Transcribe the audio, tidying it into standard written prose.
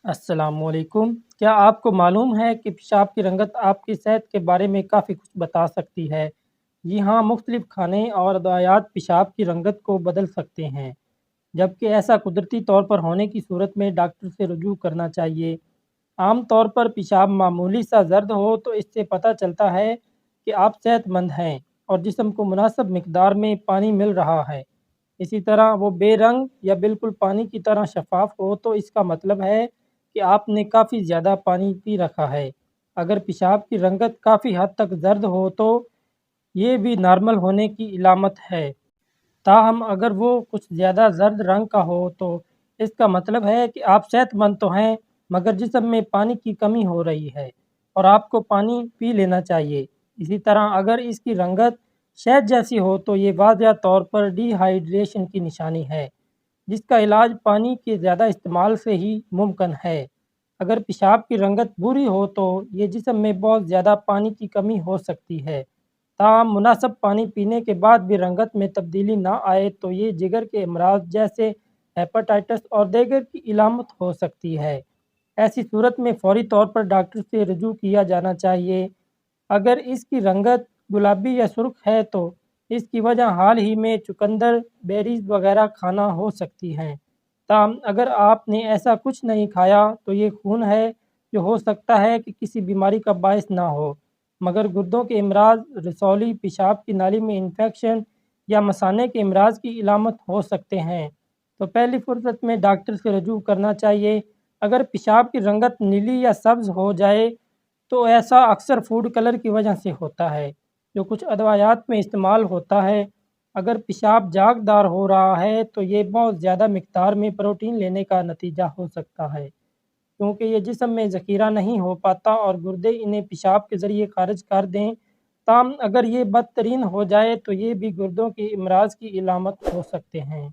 السلام علیکم۔ کیا آپ کو معلوم ہے کہ پیشاب کی رنگت آپ کی صحت کے بارے میں کافی کچھ بتا سکتی ہے؟ جی ہاں، مختلف کھانے اور ادویات پیشاب کی رنگت کو بدل سکتے ہیں، جبکہ ایسا قدرتی طور پر ہونے کی صورت میں ڈاکٹر سے رجوع کرنا چاہیے۔ عام طور پر پیشاب معمولی سا زرد ہو تو اس سے پتہ چلتا ہے کہ آپ صحت مند ہیں اور جسم کو مناسب مقدار میں پانی مل رہا ہے۔ اسی طرح وہ بے رنگ یا بالکل پانی کی طرح شفاف ہو تو اس کا مطلب ہے کہ آپ نے کافی زیادہ پانی پی رکھا ہے۔ اگر پیشاب کی رنگت کافی حد تک زرد ہو تو یہ بھی نارمل ہونے کی علامت ہے۔ تاہم اگر وہ کچھ زیادہ زرد رنگ کا ہو تو اس کا مطلب ہے کہ آپ صحت مند تو ہیں مگر جسم میں پانی کی کمی ہو رہی ہے اور آپ کو پانی پی لینا چاہیے۔ اسی طرح اگر اس کی رنگت شہد جیسی ہو تو یہ واضح طور پر ڈی ہائیڈریشن کی نشانی ہے، جس کا علاج پانی کے زیادہ استعمال سے ہی ممکن ہے۔ اگر پیشاب کی رنگت بری ہو تو یہ جسم میں بہت زیادہ پانی کی کمی ہو سکتی ہے۔ تاہم مناسب پانی پینے کے بعد بھی رنگت میں تبدیلی نہ آئے تو یہ جگر کے امراض جیسے ہیپاٹائٹس اور دیگر کی علامت ہو سکتی ہے۔ ایسی صورت میں فوری طور پر ڈاکٹر سے رجوع کیا جانا چاہیے۔ اگر اس کی رنگت گلابی یا سرخ ہے تو اس کی وجہ حال ہی میں چقندر، بیریز وغیرہ کھانا ہو سکتی ہیں۔ تاہم اگر آپ نے ایسا کچھ نہیں کھایا تو یہ خون ہے جو ہو سکتا ہے کہ کسی بیماری کا باعث نہ ہو، مگر گردوں کے امراض، رسولی، پیشاب کی نالی میں انفیکشن یا مثانے کے امراض کی علامت ہو سکتے ہیں۔ تو پہلی فرصت میں ڈاکٹر سے رجوع کرنا چاہیے۔ اگر پیشاب کی رنگت نیلی یا سبز ہو جائے تو ایسا اکثر فوڈ کلر کی وجہ سے ہوتا ہے جو کچھ ادویات میں استعمال ہوتا ہے۔ اگر پیشاب جاگدار ہو رہا ہے تو یہ بہت زیادہ مقدار میں پروٹین لینے کا نتیجہ ہو سکتا ہے، کیونکہ یہ جسم میں ذخیرہ نہیں ہو پاتا اور گردے انہیں پیشاب کے ذریعے خارج کر دیں۔ تاہم اگر یہ بدترین ہو جائے تو یہ بھی گردوں کے امراض کی علامت ہو سکتے ہیں۔